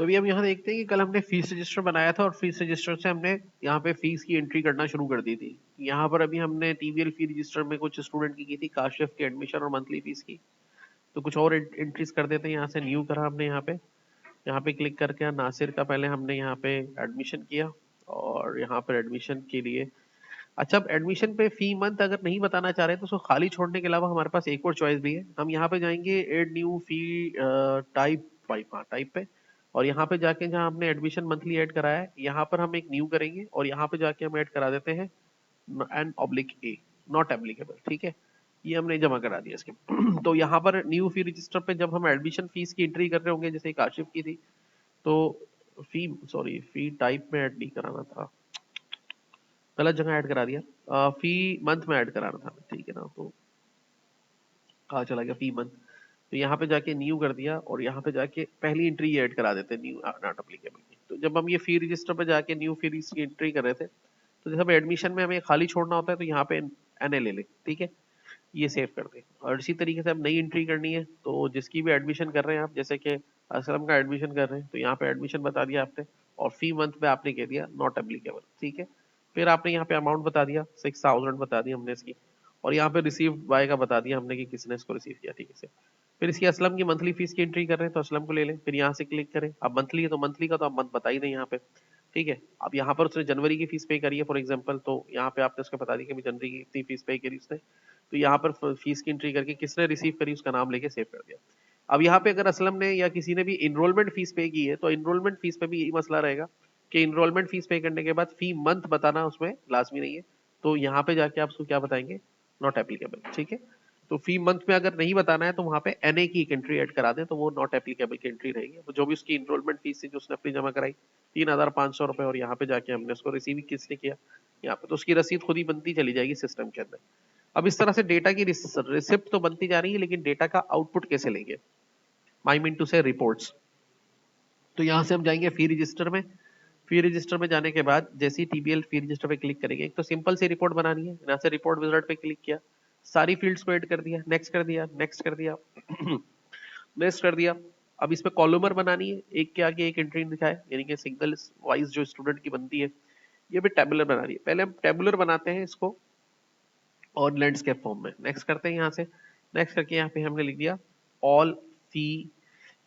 तो अभी हम यहाँ देखते हैं कि कल हमने फीस रजिस्टर बनाया था और फीस रजिस्टर से हमने यहाँ पे फीस की एंट्री करना शुरू कर दी थी। यहाँ पर अभी हमने टीवीएल फी रजिस्टर में कुछ स्टूडेंट की थी, काशिफ की एडमिशन और मंथली फीस की। तो कुछ और एंट्रीज कर देते हैं। यहाँ से न्यू करा हमने, यहाँ पे क्लिक करके नासिर का पहले हमने यहाँ पे एडमिशन किया और यहाँ पर एडमिशन के लिए, अच्छा अब एडमिशन पे फी मंथ अगर नहीं बताना चाह रहे तो उसको खाली छोड़ने के अलावा हमारे पास एक और चॉइस भी है। हम यहाँ पे जाएंगे एड न्यू फी टाइप टाइप, हाँ टाइप पे, और यहाँ पे जाके जहाँ हमने एडमिशन मंथली ऐड कराया है यहाँ पर हम एक न्यू करेंगे और यहाँ पे जाके हम ऐड करा देते हैं N oblique A, not applicable. ठीक है, ये हमने जमा करा दिया इसके तो यहाँ पर न्यू फी रजिस्टर पे जब हम एडमिशन फीस की एंट्री कर रहे होंगे, जैसे काशिफ की थी, तो फी सॉरी फी टाइप में ऐड नहीं कराना था, गलत जगह ऐड करा दिया, फी मंथ में ऐड कराना था। ठीक है ना, तो कहाँ चला गया फी मंथ, तो यहाँ पे जाके न्यू कर दिया और यहाँ पे जाके पहली एंट्री ऐड करा देते हैं न्यू नॉट अप्लीकेबल की। तो जब हम ये फी रजिस्टर पे जाके न्यू फी की एंट्री कर रहे थे, तो जब एडमिशन में हमें खाली छोड़ना होता है तो यहाँ पे एन ए ले ले। ठीक है, ये सेव कर दे। और इसी तरीके से अब नई एंट्री करनी है, तो जिसकी भी एडमिशन कर रहे हैं आप, जैसे कि असलम का एडमिशन कर रहे हैं, तो यहाँ पे एडमिशन बता दिया आपने और फी मंथ पे आपने कह दिया नॉट एप्लीकेबल। ठीक है, फिर आपने यहाँ पे अमाउंट बता दिया 6000 बता दी हमने इसकी, और यहाँ पे रिसीव बाय का बता दिया हमने कि किसने इसको रिसीव किया। ठीक है से फिर इसकी असलम की मंथली फीस की एंट्री कर रहे हैं तो असलम को ले लें, फिर यहाँ से क्लिक करें। अब मंथली है तो मंथली का तो आप मंथ बता ही दें यहाँ पे। ठीक है, अब यहाँ पर उसने जनवरी की फीस पे करी है फॉर एग्जांपल, तो यहाँ पे आपने उसको बता दी कि जनवरी की इतनी फीस पे करी उसने, तो यहाँ पर फीस की एंट्री करके किसने रिसीव करी उसका नाम लेके सेव कर दिया। अब यहाँ पे अगर असलम ने या किसी ने भी इनरोलमेंट फीस पे की है तो इनरोलमेंट फीस पे भी यही मसला रहेगा कि इनरोलमेंट फीस पे करने के बाद फी मंथ बताना उसमें लाजमी नहीं है, तो यहाँ पे जाके आप उसको क्या बताएंगे, नॉट एप्लीकेबल। ठीक है, तो फी मंथ में अगर नहीं बताना है तो वहां पे एनए की एक एंट्री ऐड करा दें तो वो नॉट एप्लीकेबल की एंट्री रहेगी। तो जो भी उसकी इनरोलमेंट फीस थी जो उसने अपनी जमा कराई 3500 रुपए, और यहाँ पे जाके हमने उसको रिसीव किसने किया यहाँ पे, तो उसकी रसीद खुद ही बनती चली जाएगी सिस्टम के अंदर। अब इस तरह से डेटा की रिसिप्ट तो बनती जा रही है, लेकिन डेटा का आउटपुट कैसे लेंगे, आई मीन टू से रिपोर्ट्स। तो यहाँ से हम जाएंगे फी रजिस्टर में। फी रजिस्टर में जाने के बाद जैसे ही टीबीएल फी रजिस्टर पे क्लिक करेंगे, एक तो सिंपल सी रिपोर्ट बनानी है, यहाँ से रिपोर्ट विजार्ड पे क्लिक किया, सारी फील्ड्स को ऐड कर दिया, नेक्स्ट कर दिया, नेक्स्ट कर दिया नेक्स्ट कर दिया। अब इसमें कॉलमर बनानी है, एक के आगे एक एंट्री दिखाए, यानी कि सिंगल वाइज जो स्टूडेंट की बनती है, ये भी टेबुलर बनानी है। पहले हम टेबुलर बनाते हैं इसको और लैंडस्केप फॉर्म में, नेक्स्ट करते हैं यहाँ से, नेक्स्ट करके यहाँ पे हमने लिख दिया ऑल फी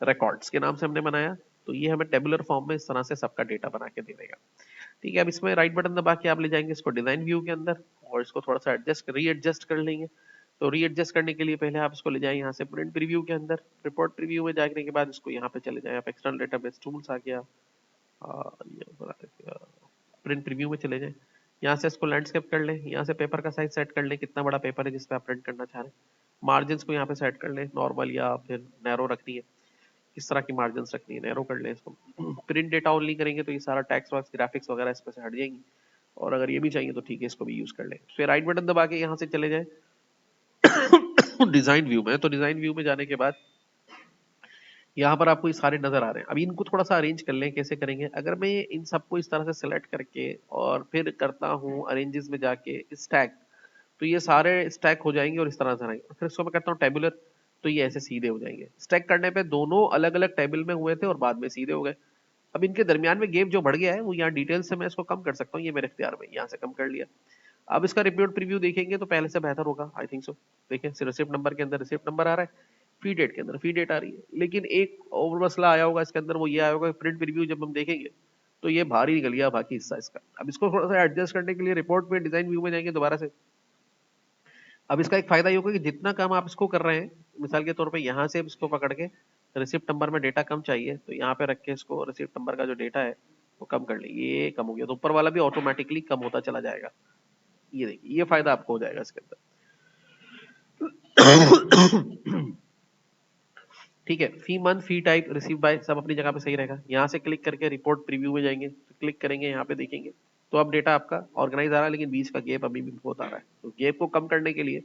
रिकॉर्ड्स के नाम से हमने बनाया, तो ये हमें टेबुलर फॉर्म में इस तरह से सबका डेटा बना के दे देगा। ठीक है, अब इसमें राइट बटन दबा के आप ले जाएंगे इसको डिजाइन व्यू के अंदर और इसको थोड़ा सा एडजस्ट रीएडजस्ट कर लेंगे। तो रीएडजस्ट करने के लिए पहले आप इसको ले जाए यहाँ से प्रिंट प्रीव्यू के अंदर, रिपोर्ट प्रीव्यू में जाने के बाद इसको यहाँ पे चले जाए आप, एक्सटर्नल डेटाबेस टूल्स आ गया, प्रिंट प्रीव्यू में चले जाए, यहाँ से इसको लैंडस्केप कर लें, यहाँ से पेपर का साइज सेट कर लें, कितना बड़ा पेपर है जिस पे आप प्रिंट करना चाह रहे हैं, मार्जिन को यहाँ पे सेट कर लें, नॉर्मल या फिर नैरो रखनी है, किस तरह की मार्जिन रखनी है, नैरो कर लें इसको। प्रिंट डेटा ओनली करेंगे तो ये सारा टैक्स वैक्स ग्राफिक्स वगैरह इस पे से हट जाएंगी, और अगर ये भी चाहिए तो ठीक है इसको भी यूज कर लें। फिर राइट बटन दबा के यहाँ से चले जाए डिजाइन व्यू में, तो डिजाइन व्यू में जाने के बाद यहाँ पर आपको ये सारे नजर आ रहे हैं। अभी इनको थोड़ा सा अरेंज कर लें, कैसे करेंगे, अगर मैं इन सबको इस तरह से सिलेक्ट करके और फिर करता हूँ अरेंजेस में जाके स्टैक, तो ये सारे स्टैक हो जाएंगे और इस तरह से आएंगे। फिर इसको मैं करता हूँ टेबुलर, तो ये ऐसे सीधे हो जाएंगे। स्टैक करने पे दोनों अलग अलग टेबल में हुए थे और बाद में सीधे हो गए। अब इनके दरमियान में गैप जो बढ़ गया है वो यहाँ डिटेल से मैं इसको कम कर सकता हूँ, ये मेरे इख्तियार में, यहाँ से कम कर लिया। अब इसका रिपोर्ट प्रीव्यू देखेंगे तो पहले से बेहतर होगा, आई थिंक सो। देखिए रिसिप्ट नंबर के अंदर रिसिप्ट नंबर आ रहा है, फी डेट के अंदर फी डेट आ रही है, लेकिन एक और मसला आया होगा इसके अंदर, वो ये आया होगा प्रिंट प्रीव्यू जब हम देखेंगे तो ये भारी निकल गया बाकी हिस्सा इसका। अब इसको थोड़ा सा एडजस्ट करने के लिए रिपोर्ट में डिजाइन व्यू में जाएंगे दोबारा से। अब इसका एक फायदा ये होगा कि जितना काम आप इसको कर रहे हैं, मिसाल के तौर पे यहाँ से इसको पकड़ के रिसिप्ट नंबर में डेटा कम चाहिए तो यहाँ पे रख के इसको रिसिप्ट नंबर का जो डेटा है वो कम कर ले, ये कम हो गया तो ऊपर वाला भी ऑटोमेटिकली कम होता चला जाएगा। ये देखिए ये फायदा आपको हो जाएगा इसके अंदर। ठीक है, fee month fee type receive by सब अपनी जगह पे सही रहेगा। यहाँ से क्लिक करके रिपोर्ट प्रीव्यू में जाएंगे, तो क्लिक करेंगे यहाँ पे देखेंगे तो अब डेटा आपका ऑर्गेनाइज आ रहा है, लेकिन बीच का गैप अभी भी बहुत आ रहा है। तो गैप को कम करने के लिए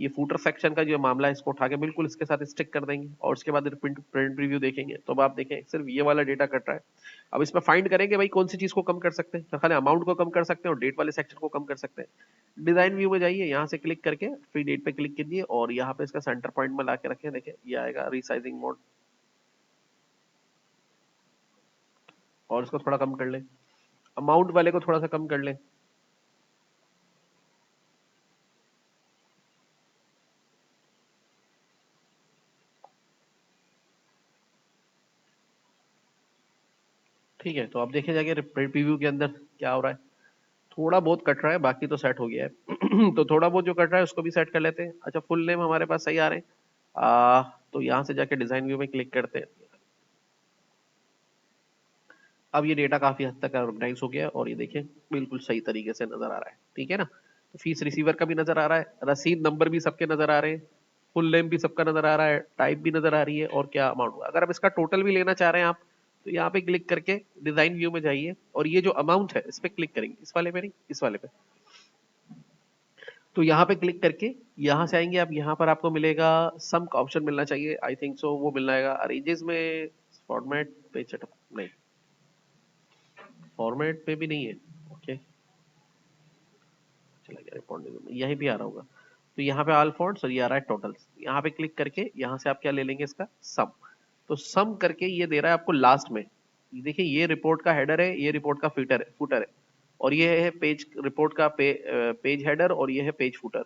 ये फूटर सेक्शन का जो मामला है इसको उठा के बिल्कुल इसके साथ स्टिक कर देंगे और उसके बाद प्रिंट प्रीव्यू देखेंगे तो अब आप देखें सिर्फ ये वाला डेटा कट रहा है। अब इसमें फाइंड करेंगे भाई कौन सी चीज को कम कर सकते हैं, तो खाली अमाउंट को कम कर सकते हैं और डेट वाले सेक्शन को कम कर सकते हैं। डिजाइन व्यू में जाइए, यहाँ से क्लिक करके फ्री डेट पे क्लिक कीजिए और यहाँ पे इसका सेंटर पॉइंट में ला के रखें, देखिए ये आएगा रिसाइजिंग मोड। और इसको थोड़ा कम कर ले, अमाउंट वाले को थोड़ा सा कम कर ले। ठीक है, तो अब देखे जाके प्रीव्यू के अंदर क्या हो रहा है। थोड़ा बहुत कट रहा है, बाकी तो सेट हो गया है। तो थोड़ा बहुत जो कट रहा है उसको भी सेट कर लेते हैं। अच्छा, फुल नेम हमारे पास सही आ रहे हैं। तो यहाँ से जाके डिजाइन व्यू में क्लिक करते हैं। अब ये डेटा काफी हद तक ऑर्गेनाइज हो गया और ये देखिए बिल्कुल सही तरीके से नजर आ रहा है। ठीक है ना, तो फीस रिसीवर का भी नजर आ रहा है, रसीद नंबर भी सबके नजर आ रहे हैं, फुल नेम भी सबका नजर आ रहा है, टाइप भी नजर आ रही है और क्या अमाउंट हुआ। अगर आप इसका टोटल भी लेना चाह रहे हैं आप, तो यहाँ पे क्लिक करके डिजाइन व्यू में जाइए और ये जो अमाउंट है इस पे क्लिक करेंगे, इस वाले पे नहीं, इस वाले पे। तो यहाँ पे क्लिक करके यहाँ से आएंगे आप, यहाँ पर आपको मिलेगा सम का ऑप्शन मिलना चाहिए, आई थिंक सो वो मिलना है अरेंजेस में, फॉर्मेट पेज सेटअप नहीं, फॉर्मेट पे भी नहीं है। ओके, चला गया रिपोर्ट में, यहीं भी आ रहा होगा। तो यहाँ पे ऑल फॉन्ट्स और ये आ रहा है टोटल्स, यहाँ पे क्लिक करके यहाँ से आप क्या ले लेंगे, इसका सम। तो सम करके ये दे रहा है आपको लास्ट में। देखिए ये रिपोर्ट का हेडर है, ये रिपोर्ट का फुटर है, और ये है पेज रिपोर्ट का पेज हेडर और ये है पेज फुटर।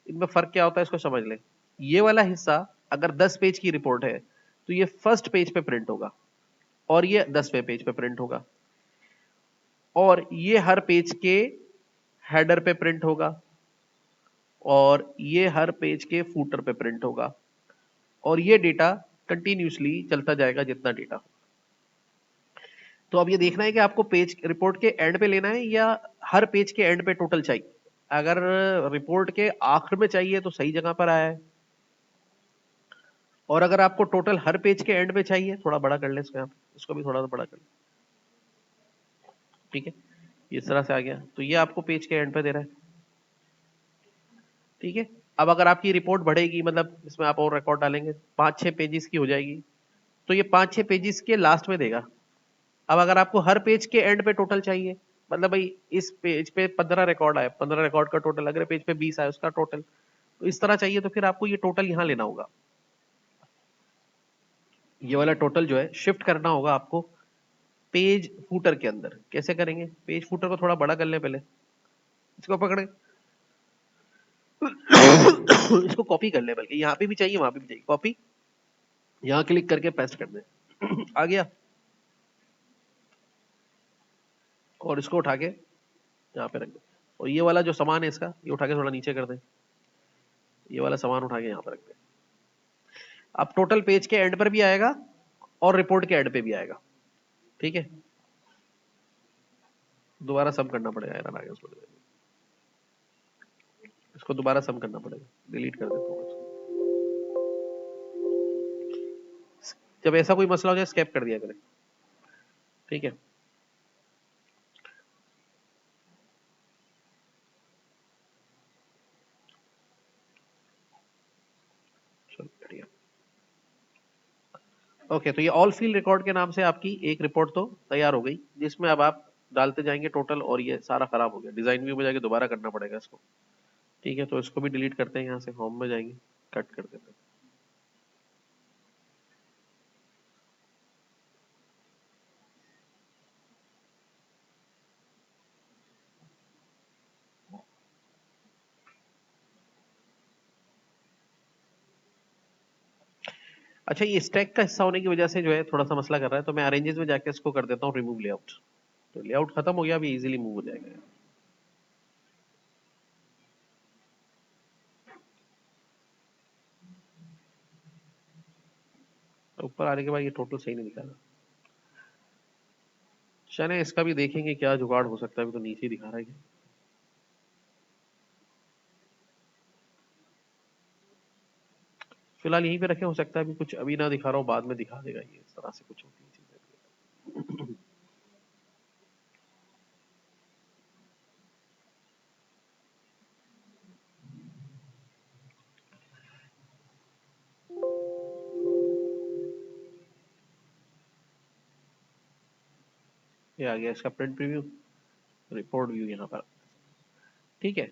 इनमें फर्क क्या होता है इसको समझ लें। ये वाला हिस्सा अगर 10 पेज की रिपोर्ट है तो ये फर्स्ट पेज पे प्रिंट होगा और ये 10वें पेज पे प्रिंट होगा, और ये हर पेज के हेडर पे प्रिंट होगा और ये हर पेज के फूटर पे प्रिंट होगा, और ये डेटा कंटिन्यूसली चलता जाएगा जितना डेटा हो। तो अब ये देखना है कि आपको पेज रिपोर्ट के एंड पे लेना है या हर पेज के एंड पे टोटल चाहिए। अगर रिपोर्ट के आखिर में चाहिए तो सही जगह पर आया है, और अगर आपको टोटल हर पेज के एंड पे चाहिए, थोड़ा बड़ा कर ले इसको, यहाँ इसको भी थोड़ा सा बड़ा कर ले। ठीक है, इस तरह से आ गया, तो ये आपको पेज के एंड पे दे रहा है। ठीक है, अब अगर आपकी रिपोर्ट बढ़ेगी, मतलब इसमें आप और रिकॉर्ड डालेंगे, 5-6 पेजेस की हो जाएगी, तो ये 5-6 पेजेस के लास्ट में देगा। अब अगर आपको हर पेज के एंड पे टोटल चाहिए, मतलब भाई इस पेज पे 15 रिकॉर्ड आए, 15 रिकॉर्ड का टोटल, अगले पेज पे 20 आए उसका टोटल, तो इस तरह चाहिए तो फिर आपको ये टोटल यहाँ लेना होगा। ये वाला टोटल जो है शिफ्ट करना होगा आपको पेज फूटर के अंदर। कैसे करेंगे, पेज फूटर को थोड़ा बड़ा कर ले पहले, इसको पकड़े, इसको कॉपी कर ले, बल्कि यहाँ पे भी चाहिए वहां पे भी चाहिए, कॉपी, यहाँ क्लिक करके पेस्ट कर दे। आ गया, और इसको उठा के यहाँ पे रख दे, और ये वाला जो सामान है इसका, ये उठा के थोड़ा नीचे कर दे, ये वाला सामान उठा के यहाँ पर रख दे। अब टोटल पेज के एंड पर भी आएगा और रिपोर्ट के एंड पे भी आएगा। ठीक है, दोबारा सम करना पड़ेगा यार, आगे इसको दोबारा सम करना पड़ेगा, डिलीट कर देता हूँ। जब ऐसा कोई मसला हो जाए स्केप कर दिया करें। ठीक है, चलो बढ़िया। ओके, तो ये ऑल फील्ड रिकॉर्ड के नाम से आपकी एक रिपोर्ट तो तैयार हो गई, जिसमें अब आप डालते जाएंगे टोटल, और ये सारा खराब हो गया, डिजाइन व्यू में जाके दोबारा करना पड़ेगा इसको। ठीक है, तो इसको भी डिलीट करते हैं, यहाँ से होम में जाएंगे, कट कर देते हैं। अच्छा, ये स्टैक का हिस्सा होने की वजह से जो है थोड़ा सा मसला कर रहा है, तो मैं अरेंजेस में जाके इसको कर देता हूँ रिमूव लेआउट। तो लेआउट खत्म हो गया, अभी इजीली मूव हो जाएगा। ऊपर आने के बाद ये टोटल सही नहीं दिखा रहा। चले इसका भी देखेंगे क्या जुगाड़ हो सकता है, अभी तो नीचे दिखा रहा है। फिलहाल यहीं पे रखे, हो सकता है अभी कुछ अभी ना दिखा रहा हूँ, बाद में दिखा देगा, ये इस तरह से कुछ होती है चीजें। ये आ गया इसका प्रिंट प्रीव्यू, रिपोर्ट व्यू यहाँ पर। ठीक है,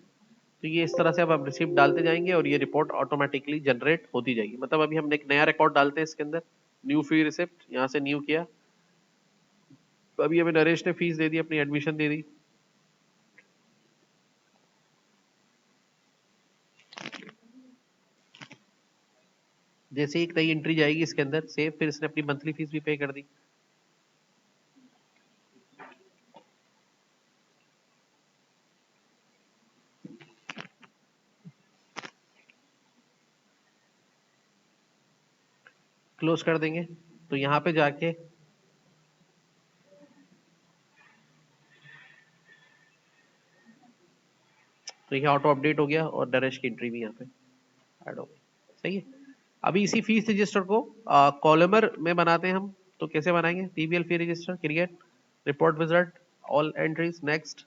तो ये इस तरह से अब आप रिसिप्ट डालते जाएंगे और ये रिपोर्ट ऑटोमेटिकली जनरेट होती जाएगी। मतलब अभी हमने एक नया रिकॉर्ड डालते हैं इसके अंदर, न्यू फी रिसिप्ट, यहाँ से न्यू किया, अभी हमें नरेश ने फीस दे दी, अपनी एडमिशन दे दी। जैसे एक नई एंट्री जाएगी इसके अंदर सेव, फिर इसने अपनी मंथली फीस भी पे कर दी। क्लोज कर देंगे। तो यहाँ पे जाके तो ये ऑटो अपडेट हो गया और नरेश की एंट्री भी यहाँ पे ऐड हो गई। सही है। अभी इसी फीस रजिस्टर को कॉलमर में बनाते हैं हम। तो कैसे बनाएंगे? TBL fee register, create, report wizard, all entries, next.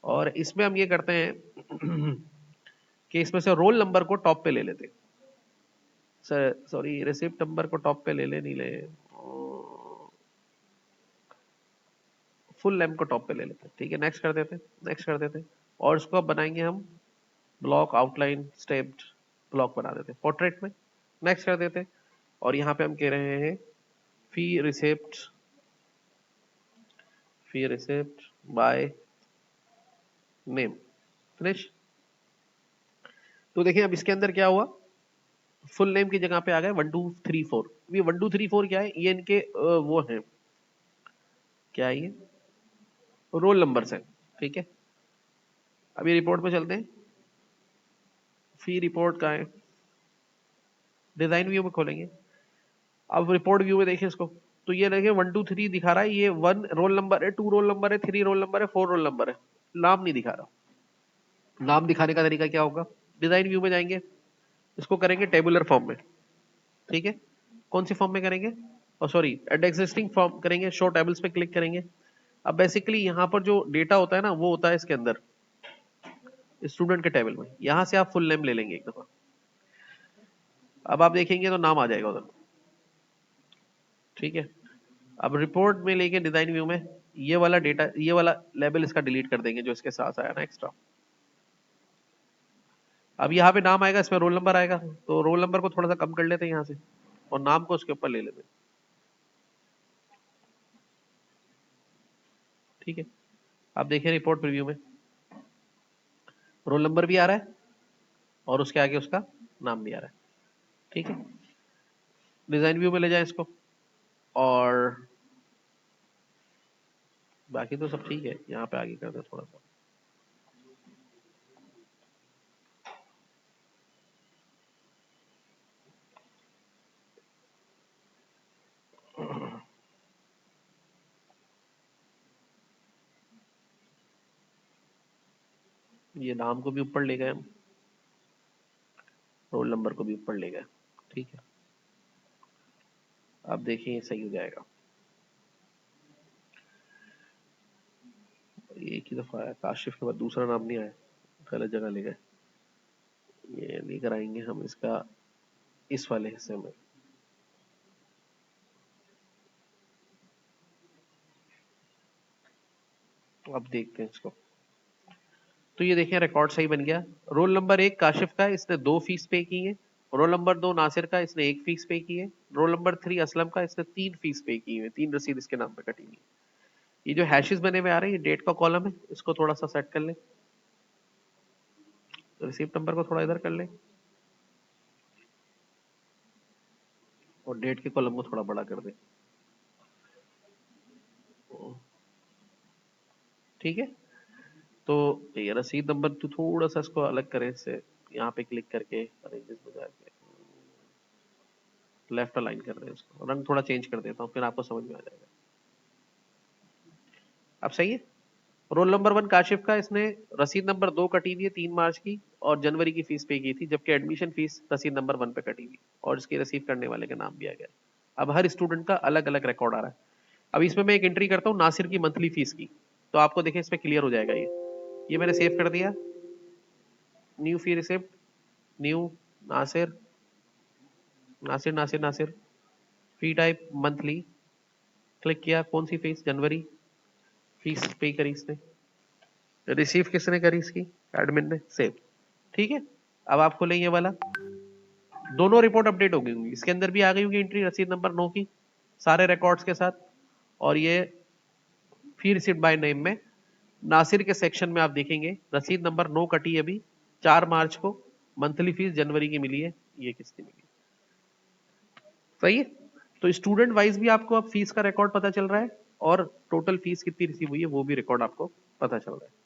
और इसमें हम ये करते हैं कि इसमें से रोल नंबर को टॉप पे ले लेते हैं। सर सॉरी, रिसिप्ट नंबर को टॉप पे ले ले, नहीं ले, फुल नेम को टॉप पे ले लेते हैं। ठीक है, नेक्स्ट कर देते हैं, नेक्स्ट कर देते हैं। और इसको अब बनाएंगे हम ब्लॉक, आउटलाइन, स्टेप्ड ब्लॉक बना देते हैं पोर्ट्रेट में। नेक्स्ट कर देते हैं। और यहाँ पे हम कह रहे हैं fee receipt, fee receipt by name, finish. तो देखिए अब इसके अंदर क्या हुआ, फुल नेम की जगह पे आ गए 1 2 3 4। ये 1 2 3 4 क्या है? ये इनके वो हैं, क्या है ये, रोल नंबर्स हैं। ठीक है, अभी रिपोर्ट पे चलते हैं। फी रिपोर्ट का है, डिजाइन व्यू में खोलेंगे। अब रिपोर्ट व्यू में देखिए इसको, तो ये देखिए 1 2 3 दिखा रहा है। ये 1 रोल नंबर है, 2 रोल नंबर है, 3 रोल नंबर है, 4 रोल नंबर है। नाम नहीं दिखा रहा। नाम दिखाने का तरीका क्या होगा? डिजाइन व्यू में जाएंगे, इसको करेंगे टेबुलर फॉर्म में। ठीक है, कौन सी फॉर्म में करेंगे? और सॉरी, एड एग्जिस्टिंग फॉर्म करेंगे, शो टेबल्स पे क्लिक करेंगे। अब बेसिकली यहाँ पर जो डेटा होता है ना, वो होता है इसके अंदर स्टूडेंट के टेबल में। यहाँ से आप फुल नेम ले लेंगे एक दफा। अब आप देखेंगे तो नाम आ जाएगा उधर। ठीक है, अब रिपोर्ट में लेके डिजाइन व्यू में ये वाला डेटा, ये वाला लेबल इसका डिलीट कर देंगे जो इसके साथ आया ना एक्स्ट्रा। अब यहाँ पे नाम आएगा, इसमें रोल नंबर आएगा, तो रोल नंबर को थोड़ा सा कम कर लेते हैं यहाँ से और नाम को उसके ऊपर ले लेते हैं। ठीक है, आप देखिए रिपोर्ट प्रीव्यू में रोल नंबर भी आ रहा है और उसके आगे उसका नाम भी आ रहा है। ठीक है, डिजाइन व्यू में ले जाए इसको। और बाकी तो सब ठीक है, यहाँ पे आगे कर दे थोड़ा सा। ये नाम को भी ऊपर ले गए हम, रोल नंबर को भी ऊपर ले गए। ठीक है, अब देखिए सही हो जाएगा। एक ही दफा आया, काशिफ के बाद दूसरा नाम नहीं आया, गलत जगह ले गए। ये नहीं कराएंगे हम इसका इस वाले हिस्से में। अब देखते हैं इसको। तो ये देखिए रिकॉर्ड सही बन गया। रोल नंबर 1 काशिफ का है, इसने 2 फीस पे की है। रोल नंबर 2 नासिर का, इसने 1 फीस पे की है। रोल नंबर 3 असलम का, इसने 3 फीस पे की है। 3 रसीद इसके नाम पे कटी हुई है। ये जो हैशेस बने हुए आ रहे हैं, ये डेट का कॉलम है, इसको थोड़ा सा सेट कर ले। रिसीप्ट नंबर को थोड़ा इधर कर ले और डेट के कॉलम को थोड़ा बड़ा कर दे। ठीक है, तो ये रसीद नंबर तो थोड़ा सा इसको अलग करें इससे, यहाँ पे क्लिक करके अरेंजेस में जाके लेफ्ट अलाइन कर दें इसको, रंग थोड़ा चेंज कर देता हूँ, फिर आपको समझ में आ जाएगा। अब सही है। रोल नंबर 1 काशिफ का, इसने रसीद नंबर 2 कटी हुई है 3 मार्च की और जनवरी की फीस पे की थी, जबकि एडमिशन फीस रसीद नंबर 1 पे कटी हुई और इसकी रिसीव करने वाले का नाम भी आ गया। अब हर स्टूडेंट का अलग अलग रिकॉर्ड आ रहा है। अब इसमें मैं एक एंट्री करता हूँ नासिर की मंथली फीस की, तो आपको देखिए इसमें क्लियर हो जाएगा। ये मैंने सेव कर दिया, न्यू फी रिसिप्ट, न्यू नासिर, नासिर नासिर नासिर, फी टाइप मंथली, क्लिक किया, कौन सी फीस? जनवरी, फीस पे करी इसने, रिसीव किसने करी इसकी? एडमिन ने, सेव। ठीक है, अब आप खोलें ये वाला, दोनों रिपोर्ट अपडेट हो गई होंगी, इसके अंदर भी आ गई होगी एंट्री रसीद नंबर 9 की सारे रिकॉर्ड्स के साथ, और ये फी रिसिप्ट बाय नेम में नासिर के सेक्शन में आप देखेंगे रसीद नंबर 9 कटी अभी 4 मार्च को, मंथली फीस जनवरी की मिली है, ये किसकी मिली। सही है। तो स्टूडेंट वाइज भी आपको अब फीस का रिकॉर्ड पता चल रहा है और टोटल फीस कितनी रिसीव हुई है वो भी रिकॉर्ड आपको पता चल रहा है।